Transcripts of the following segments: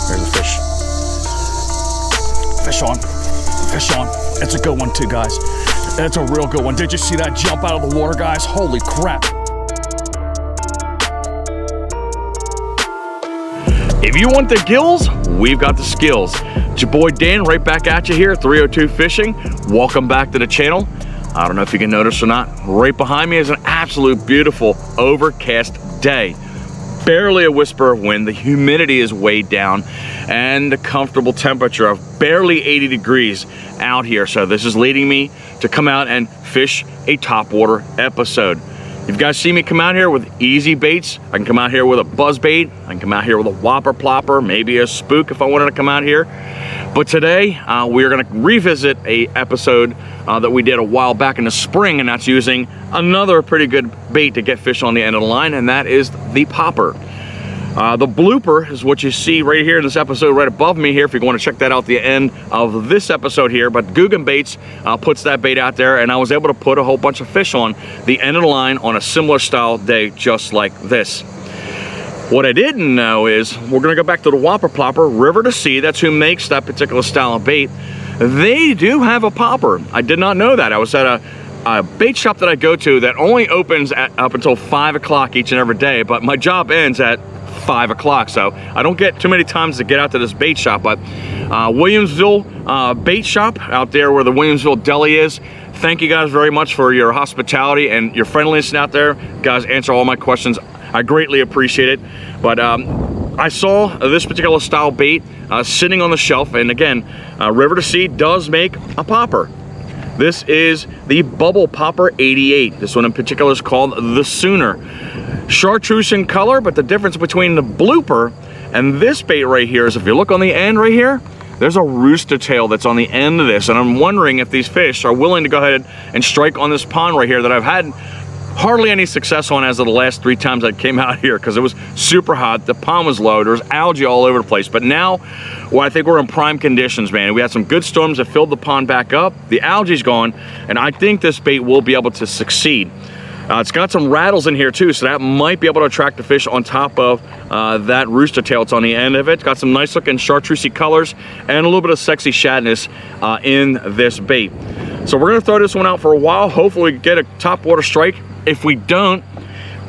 There's a fish. Fish on. Fish on. It's a good one too, guys. It's a real good one. Did you see that jump out of the water, guys? Holy crap. If you want the gills, we've got the skills. It's your boy Dan right back at you here at 302 Fishing. Welcome back to the channel. I don't know if you can notice or not, right behind me is an absolute beautiful overcast day. Barely a whisper of wind, the humidity is way down, and the comfortable temperature of barely 80 degrees out here. So this is leading me to come out and fish a topwater episode. If you guys see me come out here with easy baits, I can come out here with a buzz bait, I can come out here with a whopper plopper, maybe a spook if I wanted to come out here. But today, we're gonna revisit a episode that we did a while back in the spring, and that's using another pretty good bait to get fish on the end of the line, and that is the popper. The blooper is what you see right here in this episode right above me here, if you want to check that out at the end of this episode here. But Googan Baits puts that bait out there, and I was able to put a whole bunch of fish on the end of the line on a similar style day just like this. What I didn't know is, we're gonna go back to the whopper plopper, River to Sea. That's who makes that particular style of bait. They do have a popper. I did not know that. I was at a bait shop that I go to that only opens up until 5 o'clock each and every day, but my job ends at 5 o'clock, so I don't get too many times to get out to this bait shop. But Williamsville Bait Shop out there where the Williamsville Deli is, thank you guys very much for your hospitality and your friendliness out there. You guys answer all my questions. I greatly appreciate it. But I saw this particular style bait sitting on the shelf, and again, River to Sea does make a popper. This is the Bubble Popper 88. This one in particular is called the Sooner. Chartreuse in color, but the difference between the blooper and this bait right here is, if you look on the end right here, there's a rooster tail that's on the end of this, and I'm wondering if these fish are willing to go ahead and strike on this pond right here that I've had hardly any success on as of the last 3 times I came out here, because it was super hot, the pond was low, there's algae all over the place. But now, well, I think we're in prime conditions, man. We had some good storms that filled the pond back up, the algae's gone, and I think this bait will be able to succeed. It's got some rattles in here too, so that might be able to attract the fish on top of that rooster tail that's on the end of it. It's got some nice looking chartreusey colors and a little bit of sexy shadness in this bait. So we're gonna throw this one out for a while, hopefully get a topwater strike. If we don't,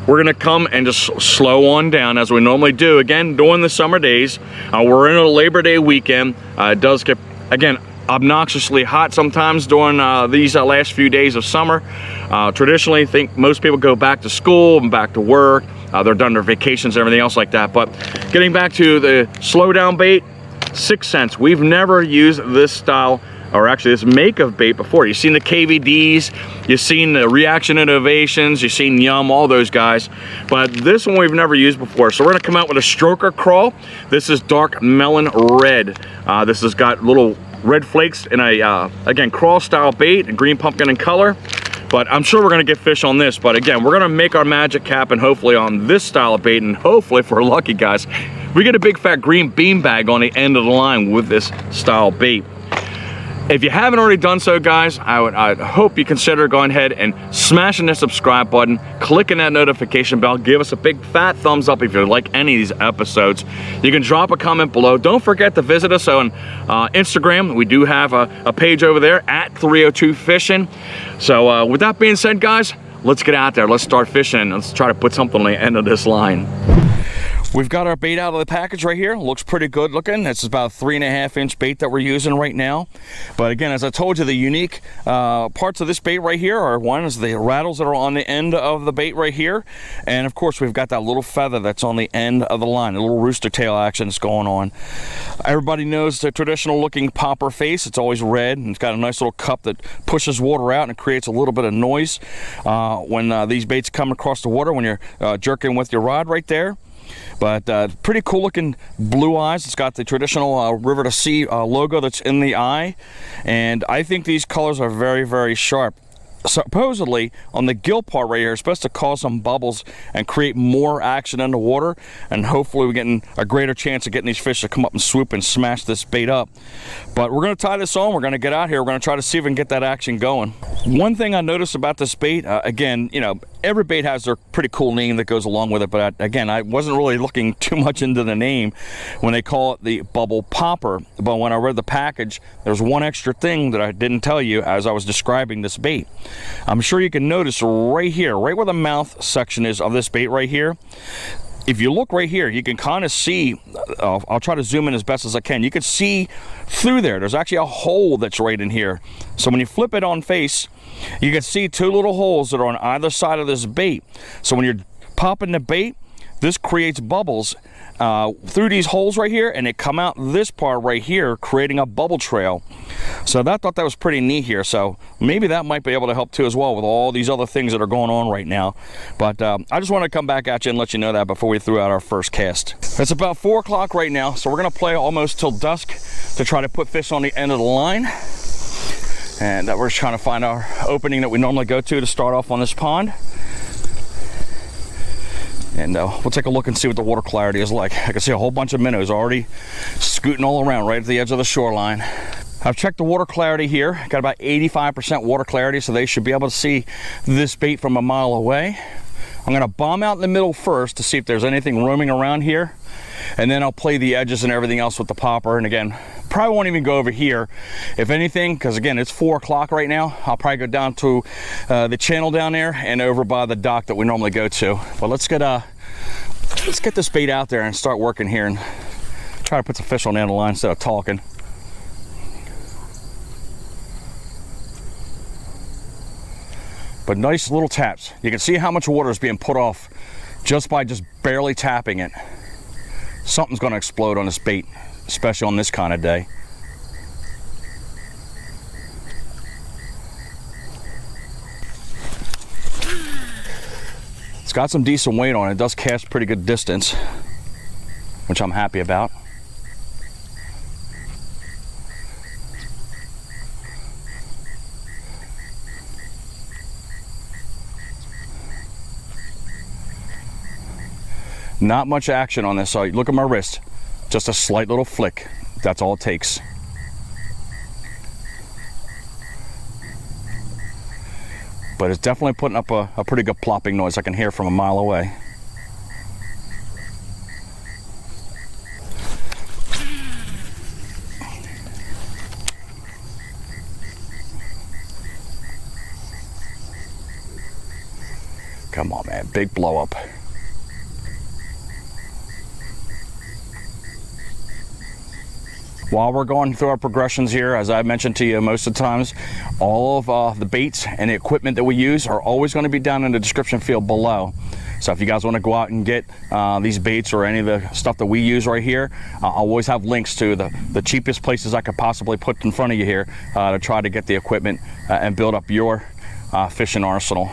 we're gonna come and just slow on down as we normally do. Again, during the summer days, we're in a Labor Day weekend. It does get, again, obnoxiously hot sometimes during these last few days of summer. Traditionally, I think most people go back to school and back to work. They're done their vacations and everything else like that. But getting back to the slow down bait, 6 cents. We've never used this style, or actually this make of bait before. You've seen the KVDs, you've seen the Reaction Innovations, you've seen Yum, all those guys. But this one we've never used before. So we're gonna come out with a stroker crawl. This is dark melon red. This has got little red flakes in a, again, crawl style bait, and green pumpkin in color. But I'm sure we're gonna get fish on this. But again, we're gonna make our magic happen hopefully on this style of bait, and hopefully, if we're lucky, guys, we get a big fat green beanbag on the end of the line with this style bait. If you haven't already done so, guys, I hope you consider going ahead and smashing the subscribe button, clicking that notification bell, give us a big fat thumbs up if you like any of these episodes. You can drop a comment below. Don't forget to visit us on Instagram. We do have a page over there at 302 Fishing. So with that being said, guys, let's get out there. Let's start fishing, and let's try to put something on the end of this line. We've got our bait out of the package right here. Looks pretty good looking. This is about a 3.5 inch bait that we're using right now. But again, as I told you, the unique parts of this bait right here are, one is the rattles that are on the end of the bait right here. And of course, we've got that little feather that's on the end of the line, a little rooster tail action that's going on. Everybody knows the traditional looking popper face. It's always red, and it's got a nice little cup that pushes water out and it creates a little bit of noise when these baits come across the water when you're jerking with your rod right there. But pretty cool looking blue eyes. It's got the traditional River to Sea logo that's in the eye, and I think these colors are very, very sharp. Supposedly on the gill part right here, it's supposed to cause some bubbles and create more action in the water, and hopefully we're getting a greater chance of getting these fish to come up and swoop and smash this bait up. But we're going to tie this on. We're going to get out here. We're going to try to see if we can get that action going. One thing I noticed about this bait, again, you know, every bait has their pretty cool name that goes along with it, but again, I wasn't really looking too much into the name when they call it the bubble popper. But when I read the package, there's one extra thing that I didn't tell you as I was describing this bait. I'm sure you can notice right here, right where the mouth section is of this bait right here. If you look right here, you can kind of see, I'll try to zoom in as best as I can. You can see through there. There's actually a hole that's right in here. So when you flip it on face, you can see two little holes that are on either side of this bait. So when you're popping the bait, this creates bubbles through these holes right here, and they come out this part right here, creating a bubble trail. So I thought that was pretty neat here. So maybe that might be able to help too as well with all these other things that are going on right now. But I just want to come back at you and let you know that before we threw out our first cast. It's about 4 o'clock right now, so we're going to play almost till dusk to try to put fish on the end of the line. And we're just trying to find our opening that we normally go to start off on this pond. And we'll take a look and see what the water clarity is like. I can see a whole bunch of minnows already scooting all around right at the edge of the shoreline. I've checked the water clarity here. Got about 85% water clarity, so they should be able to see this bait from a mile away. I'm gonna bomb out in the middle first to see if there's anything roaming around here. And then I'll play the edges and everything else with the popper. And again, probably won't even go over here. If anything, because again, it's 4 o'clock right now, I'll probably go down to the channel down there and over by the dock that we normally go to. But let's get this bait out there and start working here and try to put some fish on the end of the line instead of talking. But nice little taps. You can see how much water is being put off just by barely tapping it. Something's going to explode on this bait, especially on this kind of day. It's got some decent weight on it. It does cast pretty good distance, which I'm happy about. Not much action on this. So look at my wrist. Just a slight little flick. That's all it takes. But it's definitely putting up a pretty good plopping noise I can hear from a mile away. Come on, man. Big blow up. While we're going through our progressions here, as I mentioned to you most of the times, all of the baits and the equipment that we use are always going to be down in the description field below. So if you guys want to go out and get these baits or any of the stuff that we use right here, I'll always have links to the cheapest places I could possibly put in front of you here to try to get the equipment and build up your fishing arsenal.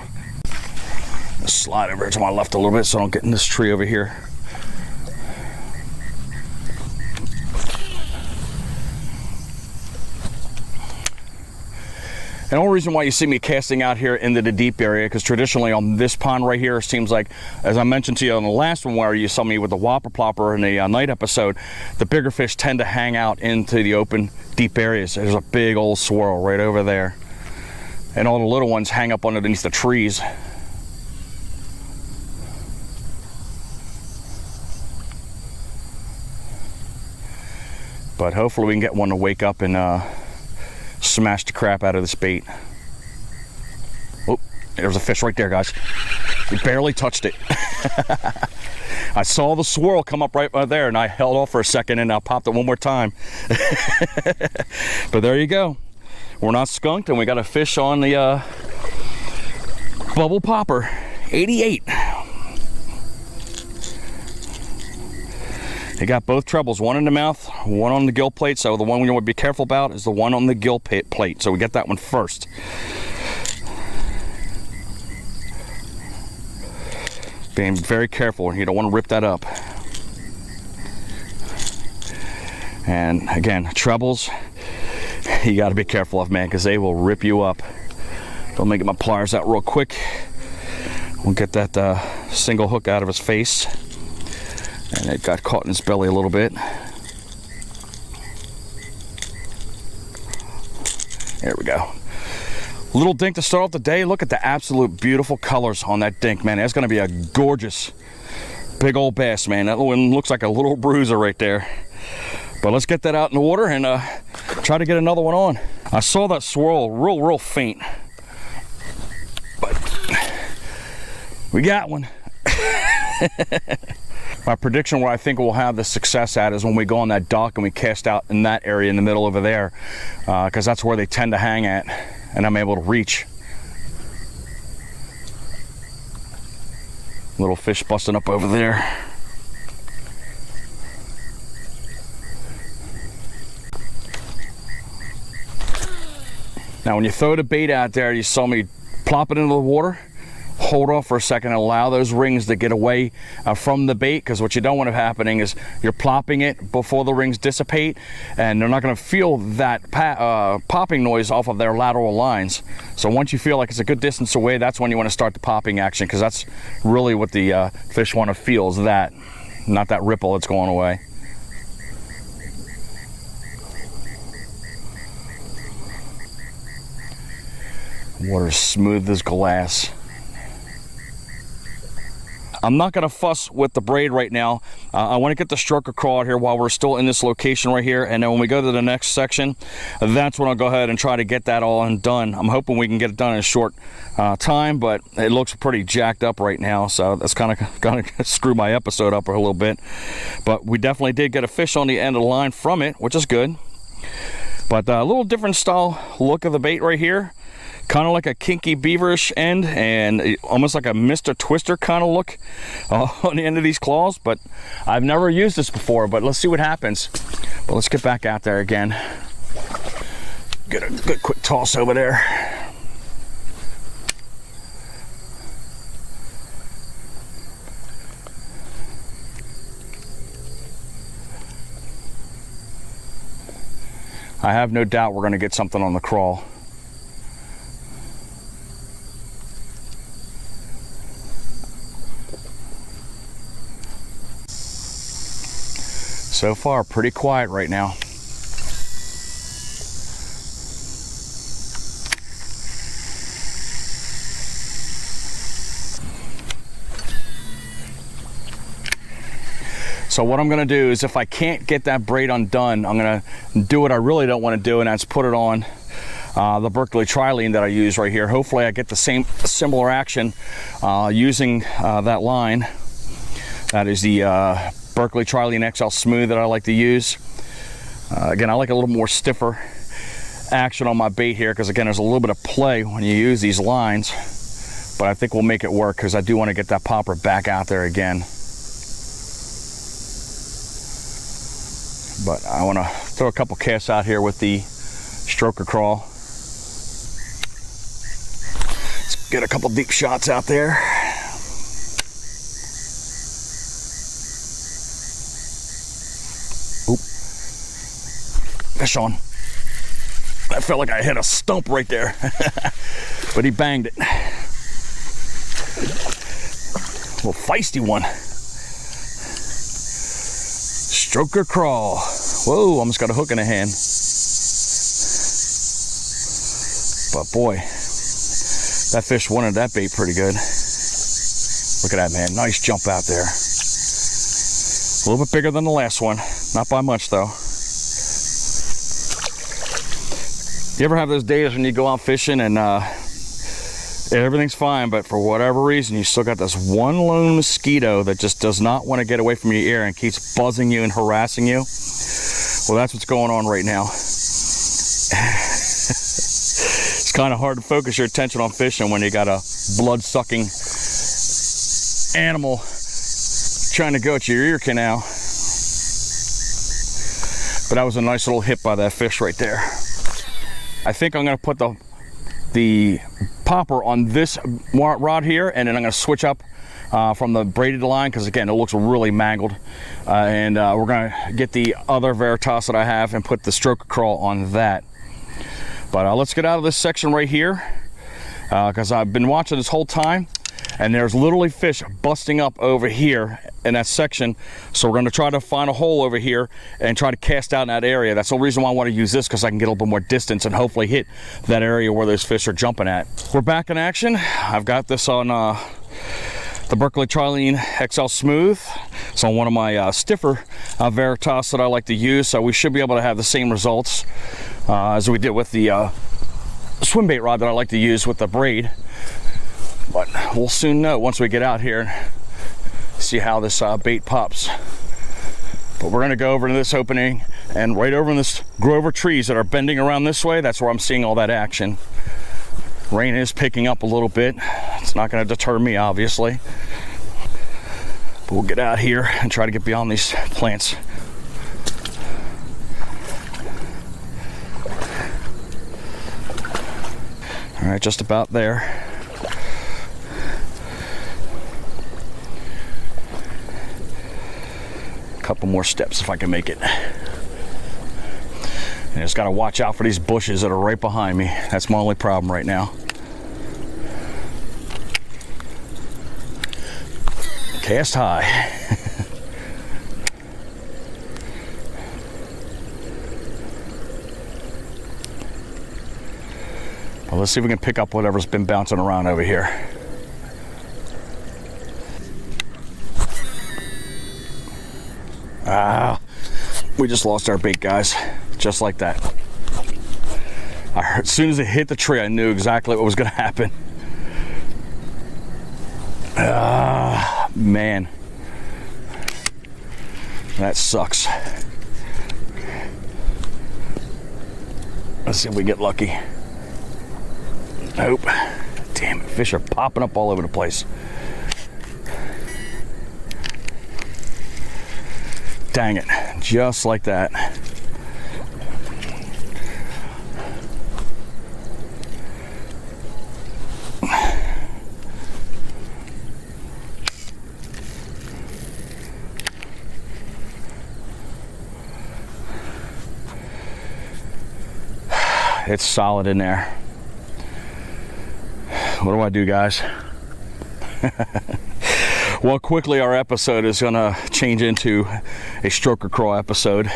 Slide over to my left a little bit so I don't get in this tree over here. And the only reason why you see me casting out here into the deep area, because traditionally on this pond right here, it seems like, as I mentioned to you on the last one where you saw me with the whopper plopper in the night episode, the bigger fish tend to hang out into the open deep areas. There's a big old swirl right over there. And all the little ones hang up underneath the trees. But hopefully we can get one to wake up and smash the crap out of this bait. Oh, there's a fish right there, guys. We barely touched it. I saw the swirl come up right there and I held off for a second and I popped it one more time. But there you go. We're not skunked and we got a fish on the bubble popper 88. You got both trebles, one in the mouth, one on the gill plate. So the one we want to be careful about is the one on the gill plate. So we get that one first. Being very careful, you don't want to rip that up. And again, trebles, you got to be careful of, man, because they will rip you up. Don't make my pliers out real quick. We'll get that single hook out of his face. And it got caught in his belly a little bit. There we go. Little dink to start off the day. Look at the absolute beautiful colors on that dink, man. That's going to be a gorgeous big old bass, man. That one looks like a little bruiser right there. But let's get that out in the water and try to get another one on. I saw that swirl real faint, but we got one. My prediction where I think we'll have the success at is when we go on that dock and we cast out in that area in the middle over there, because that's where they tend to hang at, and I'm able to reach. Little fish busting up over there. Now when you throw the bait out there, you saw me plop it into the water. Hold off for a second and allow those rings to get away from the bait, because what you don't want to happening is you're plopping it before the rings dissipate, and they're not going to feel that popping noise off of their lateral lines. So once you feel like it's a good distance away, that's when you want to start the popping action, because that's really what the fish want to feel, is that, not that ripple that's going away. Water's smooth as glass. I'm not going to fuss with the braid right now. I want to get the stroker crawl out here while we're still in this location right here, and then when we go to the next section, that's when I'll go ahead and try to get that all done. I'm hoping we can get it done in a short time, but it looks pretty jacked up right now, so that's kind of going to screw my episode up a little bit. But we definitely did get a fish on the end of the line from it, which is good. But a little different style look of the bait right here. Kind of like a kinky beaverish end, and almost like a Mr. Twister kind of look on the end of these claws. But I've never used this before, but let's see what happens. But let's get back out there again. Get a good quick toss over there. I have no doubt we're going to get something on the crawl. So far, pretty quiet right now. So what I'm gonna do is, if I can't get that braid undone, I'm gonna do what I really don't want to do, and that's put it on the Berkley Trilene that I use right here. Hopefully I get the same similar action using that line. That is the Berkley Trilene XL Smooth that I like to use. Again, I like a little more stiffer action on my bait here, because again, there's a little bit of play when you use these lines, but I think we'll make it work, because I do want to get that popper back out there again. But I want to throw a couple casts out here with the stroker crawl. Let's get a couple deep shots out there. Fish on. I felt like I hit a stump right there, but he banged it. A little feisty one. Stroker crawl. Whoa, almost got a hook in the hand. But boy, that fish wanted that bait pretty good. Look at that, man. Nice jump out there. A little bit bigger than the last one. Not by much, though. You ever have those days when you go out fishing and everything's fine, but for whatever reason you still got this one lone mosquito that just does not want to get away from your ear and keeps buzzing you and harassing you? Well, that's what's going on right now. It's kind of hard to focus your attention on fishing when you got a blood-sucking animal trying to go at your ear canal. But that was a nice little hit by that fish right there. I think I'm going to put the popper on this rod here, and then I'm going to switch up from the braided line, because again, it looks really mangled. And we're going to get the other Veritas that I have and put the stroker crawl on that. But let's get out of this section right here, because I've been watching this whole time, and there's literally fish busting up over here in that section. So we're going to try to find a hole over here and try to cast out in that area. That's the reason why I want to use this, because I can get a little bit more distance and hopefully hit that area where those fish are jumping at. We're back in action. I've got this on the Berkley Trilene XL Smooth. It's on one of my stiffer Veritas that I like to use, so we should be able to have the same results as we did with the swim bait rod that I like to use with the braid. But we'll soon know once we get out here and see how this bait pops. But we're going to go over to this opening, and right over in this grove of trees that are bending around this way, that's where I'm seeing all that action. Rain is picking up a little bit. It's not going to deter me, obviously. But we'll get out here and try to get beyond these plants. All right, just about there. A couple more steps if I can make it. And just got to watch out for these bushes that are right behind me. That's my only problem right now. Cast high. Well, let's see if we can pick up whatever's been bouncing around over here. We just lost our bait, guys. Just like that. As soon as it hit the tree, I knew exactly what was going to happen. Man. That sucks. Let's see if we get lucky. Nope. Damn it, fish are popping up all over the place. Dang it, just like that. It's solid in there. What do I do, guys? Well, quickly our episode is gonna change into a stroker crawl episode,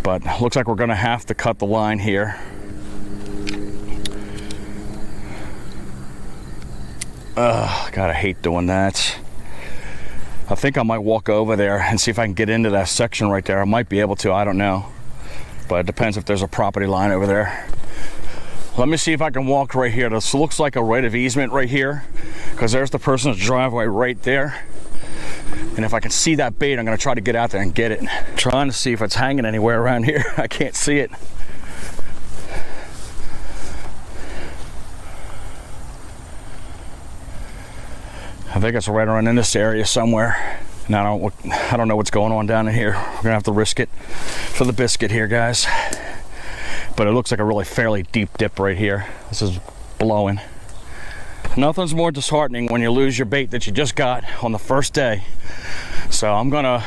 but looks like we're gonna have to cut the line here. God, I hate doing that. I think I might walk over there and see if I can get into that section right there. I might be able to, I don't know, but it depends if there's a property line over there. Let me see if I can walk right here. This looks like a right of easement right here, because there's the person's driveway right there. And if I can see that bait, I'm gonna try to get out there and get it. Trying to see if it's hanging anywhere around here. I can't see it. I think it's right around in this area somewhere. And I don't know what's going on down in here. We're gonna have to risk it for the biscuit here, guys. But it looks like a really fairly deep dip right here. This is blowing. Nothing's more disheartening when you lose your bait that you just got on the first day. So I'm gonna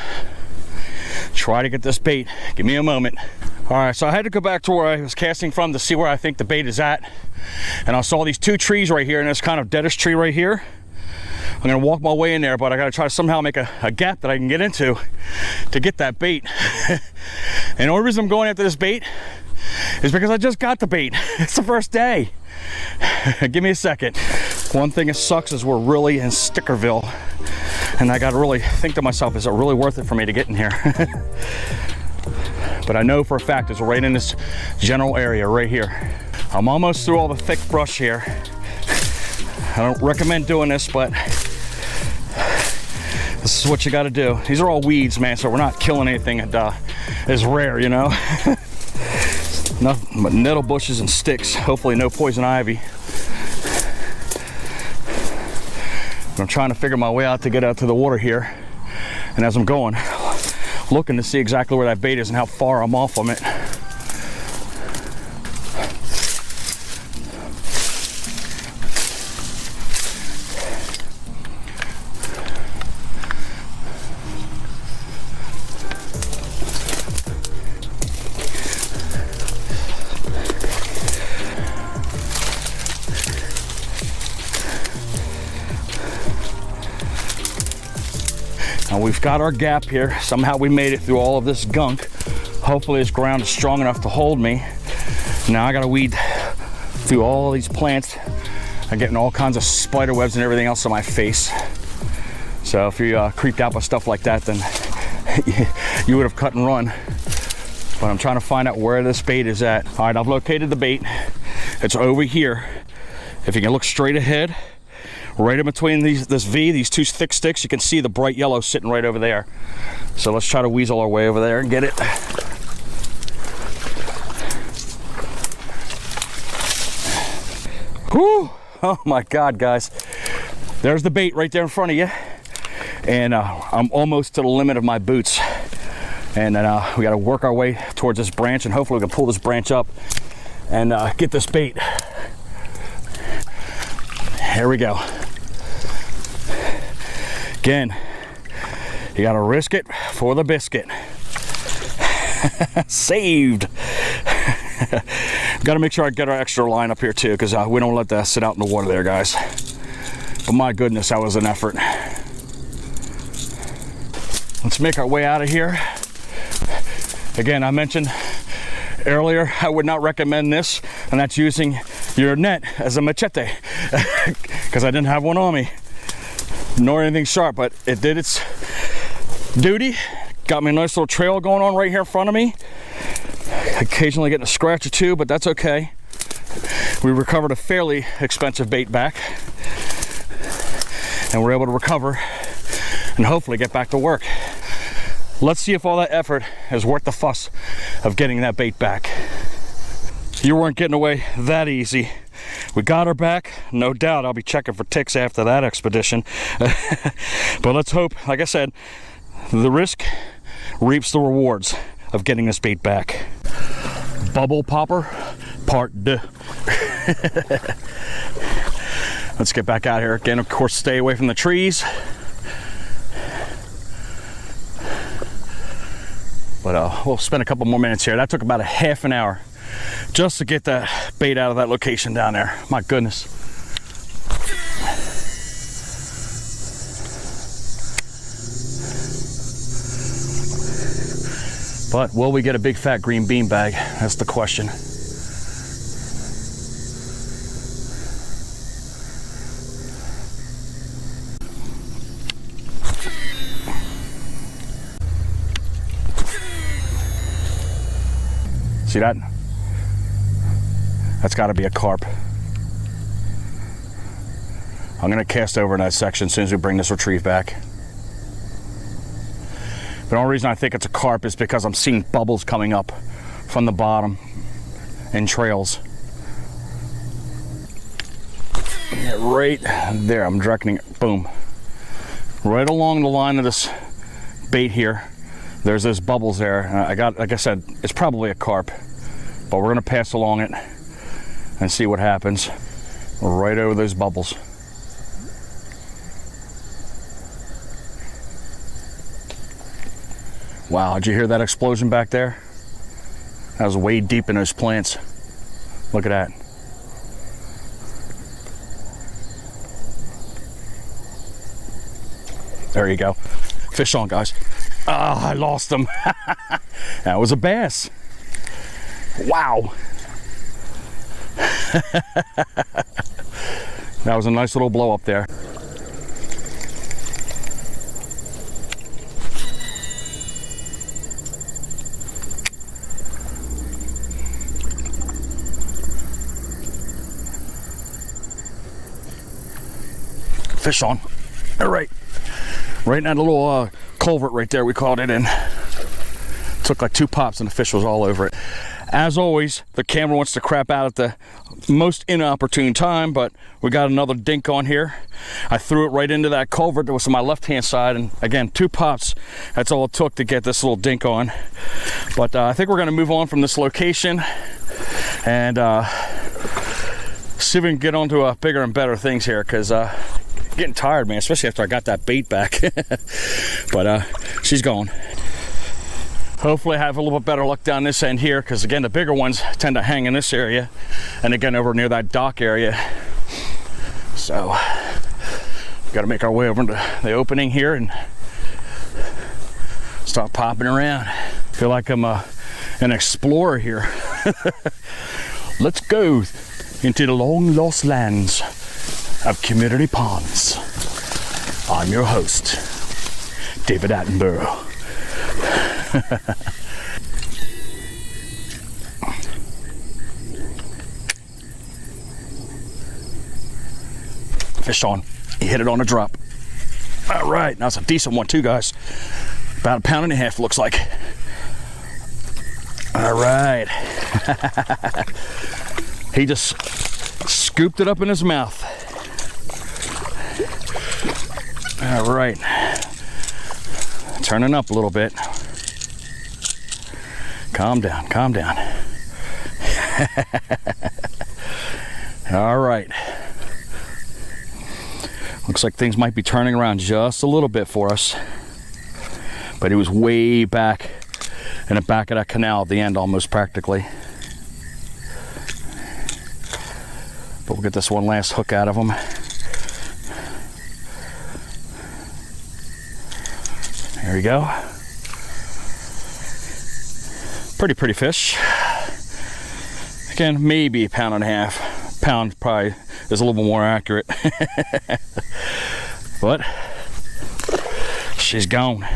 try to get this bait. Give me a moment. All right, so I had to go back to where I was casting from to see where I think the bait is at. And I saw these two trees right here and this kind of deadish tree right here. I'm gonna walk my way in there, but I gotta try to somehow make a gap that I can get into to get that bait. And the only reason I'm going after this bait is because I just got the bait. It's the first day. Give me a second. One thing that sucks is we're really in Stickerville, and I gotta really think to myself, is it really worth it for me to get in here? But I know for a fact it's right in this general area right here. I'm almost through all the thick brush here. I don't recommend doing this, but this is what you got to do. These are all weeds, man, so we're not killing anything that is rare, you know. Nothing but nettle bushes and sticks. Hopefully no poison ivy. I'm trying to figure my way out to get out to the water here, and as I'm going, looking to see exactly where that bait is and how far I'm off from it. We've got our gap here. Somehow we made it through all of this gunk. Hopefully this ground is strong enough to hold me. Now I gotta weed through all these plants. I'm getting all kinds of spider webs and everything else on my face. So if you creeped out by stuff like that, then you would have cut and run. But I'm trying to find out where this bait is at. All right, I've located the bait. It's over here. If you can look straight ahead, right in between this V, these two thick sticks, you can see the bright yellow sitting right over there. So let's try to weasel our way over there and get it. Whew. Oh my God, guys. There's the bait right there in front of you. And I'm almost to the limit of my boots. And then we got to work our way towards this branch, and hopefully we can pull this branch up and get this bait. Here we go. Again, you got to risk it for the biscuit. Saved. Got to make sure I get our extra line up here too, because we don't let that sit out in the water there, guys. But my goodness, that was an effort. Let's make our way out of here. Again, I mentioned earlier I would not recommend this, and that's using your net as a machete, because I didn't have one on me, nor anything sharp, but it did its duty. Got me a nice little trail going on right here in front of me. Occasionally getting a scratch or two, but that's okay. We recovered a fairly expensive bait back, and we're able to recover and hopefully get back to work. Let's see if all that effort is worth the fuss of getting that bait back. You weren't getting away that easy. We got her back. No doubt I'll be checking for ticks after that expedition. But let's hope, like I said, the risk reaps the rewards of getting this bait back. Bubble popper, part 2. Let's get back out here. Again, of course, stay away from the trees. But we'll spend a couple more minutes here. That took about a half an hour just to get that bait out of that location down there. My goodness. But will we get a big fat green bean bag? That's the question. See that? That's got to be a carp. I'm going to cast over in that section as soon as we bring this retrieve back. The only reason I think it's a carp is because I'm seeing bubbles coming up from the bottom in trails. Yeah, right there, I'm directing it, boom. Right along the line of this bait here, there's those bubbles there. Like I said, it's probably a carp, but we're gonna pass along it and see what happens. Right over those bubbles. Wow, did you hear that explosion back there? That was way deep in those plants. Look at that. There you go. Fish on, guys. Ah, I lost them. That was a bass. Wow. That was a nice little blow up there. Fish on. All right. Right in that little culvert right there, we caught it in. Took like 2 pops and the fish was all over it. As always, the camera wants to crap out at the most inopportune time, but we got another dink on here. I threw it right into that culvert that was on my left-hand side, and again, 2 pops. That's all it took to get this little dink on. But I think we're gonna move on from this location and see if we can get on to bigger and better things here, because getting tired, man, especially after I got that bait back. But she's gone. Hopefully I have a little bit better luck down this end here, because again, the bigger ones tend to hang in this area, and again over near that dock area. So we got to make our way over to the opening here and Start popping around. Feel like I'm an explorer here. Let's go into the long lost lands of community ponds. I'm your host, David Attenborough. Fish on. He hit it on a drop. All right, that's a decent one too, guys. About 1.5 pounds, looks like. All right. He just scooped it up in his mouth. All right. Turning up a little bit. Calm down, calm down. All right. Looks like things might be turning around just a little bit for us. But he was way back in the back of that canal at the end, almost practically. But we'll get this one last hook out of him. There we go. Pretty fish. Again, maybe 1.5 pounds. Pound probably is a little bit more accurate. But she's gone.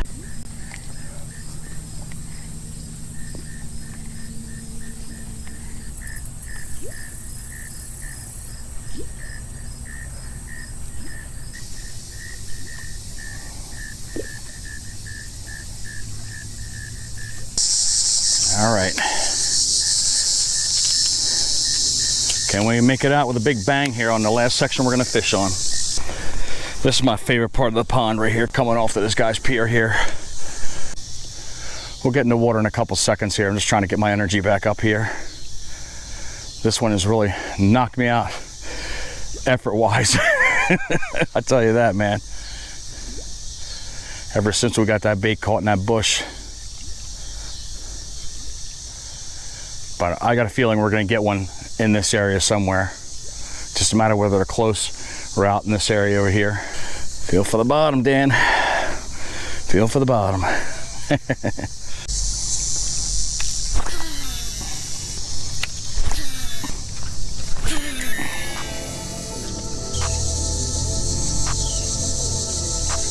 All right. Can we make it out with a big bang here on the last section we're gonna fish on? This is my favorite part of the pond right here, coming off to this guy's pier here. We'll get in the water in a couple seconds here. I'm just trying to get my energy back up here. This one has really knocked me out effort-wise. I tell you that, man. Ever since we got that bait caught in that bush. But I got a feeling we're gonna get one in this area somewhere. Just a matter of whether they're close or out in this area over here. Feel for the bottom, Dan. Feel for the bottom.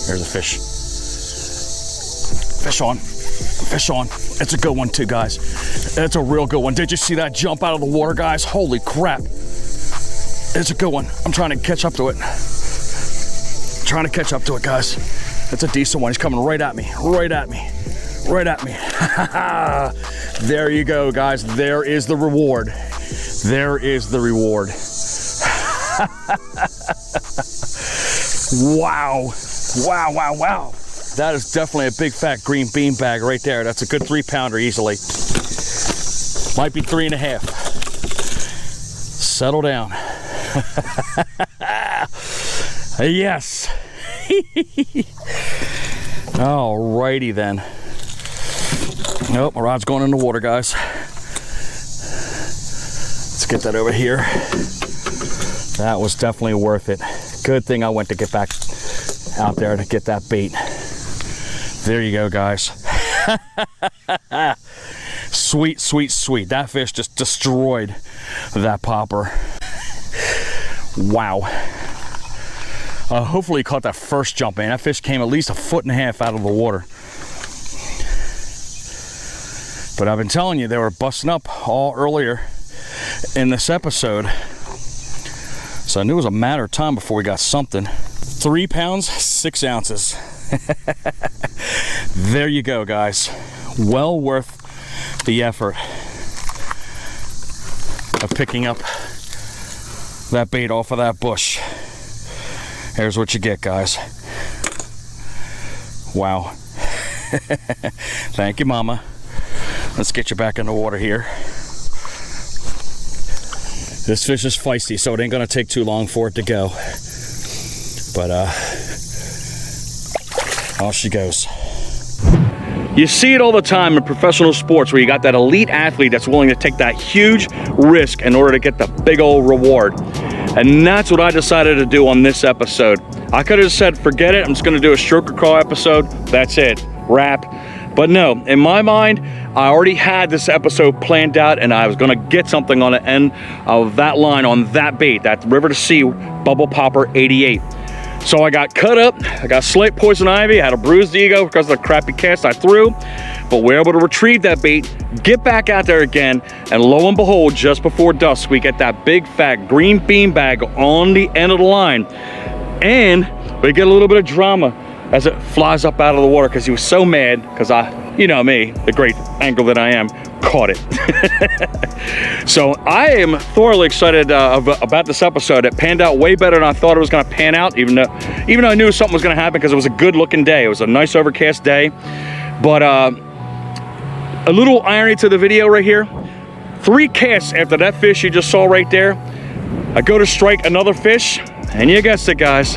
There's a fish. Fish on. Fish on. It's a good one too, guys. It's a real good one. Did you see that jump out of the water, guys? Holy crap. It's a good one. I'm trying to catch up to it. Trying to catch up to it, guys. It's a decent one. He's coming right at me. Right at me. Right at me. There you go, guys. There is the reward. There is the reward. Wow. Wow, wow, wow. That is definitely a big fat green bean bag right there. That's a good 3-pounder easily. Might be 3.5. Settle down. Yes. Alrighty then. Nope, my rod's going in the water, guys. Let's get that over here. That was definitely worth it. Good thing I went to get back out there to get that bait. There you go, guys. Sweet, sweet, sweet. That fish just destroyed that popper. Wow. Hopefully he caught that first jump in. That fish came at least 1.5 feet out of the water. But I've been telling you, they were busting up all earlier in this episode. So I knew it was a matter of time before we got something. 3 pounds, 6 ounces. There you go, guys. Well worth the effort of picking up that bait off of that bush. Here's what you get, guys. Wow. Thank you, Mama. Let's get you back in the water here. This fish is feisty, so it ain't gonna take too long for it to go. But off she goes. You see it all the time in professional sports where you got that elite athlete that's willing to take that huge risk in order to get the big old reward. And that's what I decided to do on this episode. I could have said, forget it, I'm just gonna do a stroker call episode. That's it, wrap. But no, in my mind, I already had this episode planned out, and I was gonna get something on the end of that line on that bait, that River to Sea Bubble Popper 88. So I got cut up, I got slate poison ivy, I had a bruised ego because of the crappy cast I threw, but we're able to retrieve that bait, get back out there again, and lo and behold, just before dusk, we get that big fat green bean bag on the end of the line, and we get a little bit of drama as it flies up out of the water because he was so mad because I, you know me, the great angler that I am, caught it. So I am thoroughly excited about this episode. It panned out way better than I thought it was going to pan out, even though I knew something was going to happen because it was a good looking day. It was a nice overcast day. But a little irony to the video right here. 3 casts after that fish you just saw right there, I go to strike another fish, and you guessed it, guys,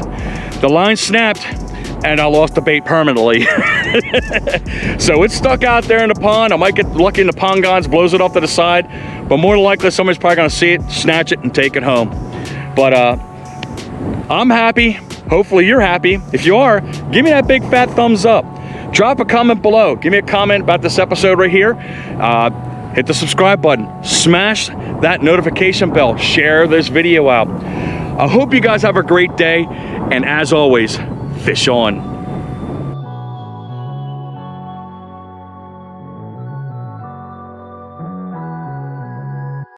the line snapped and I lost the bait permanently. So it's stuck out there in the pond. I might get lucky in the pond guns, blows it off to the side, but more than likely somebody's probably gonna see it, snatch it, and take it home. But I'm happy. Hopefully you're happy. If you are, give me that big fat thumbs up. Drop a comment below. Give me a comment about this episode right here. Hit the subscribe button. Smash that notification bell. Share this video out. I hope you guys have a great day. And as always, fish on.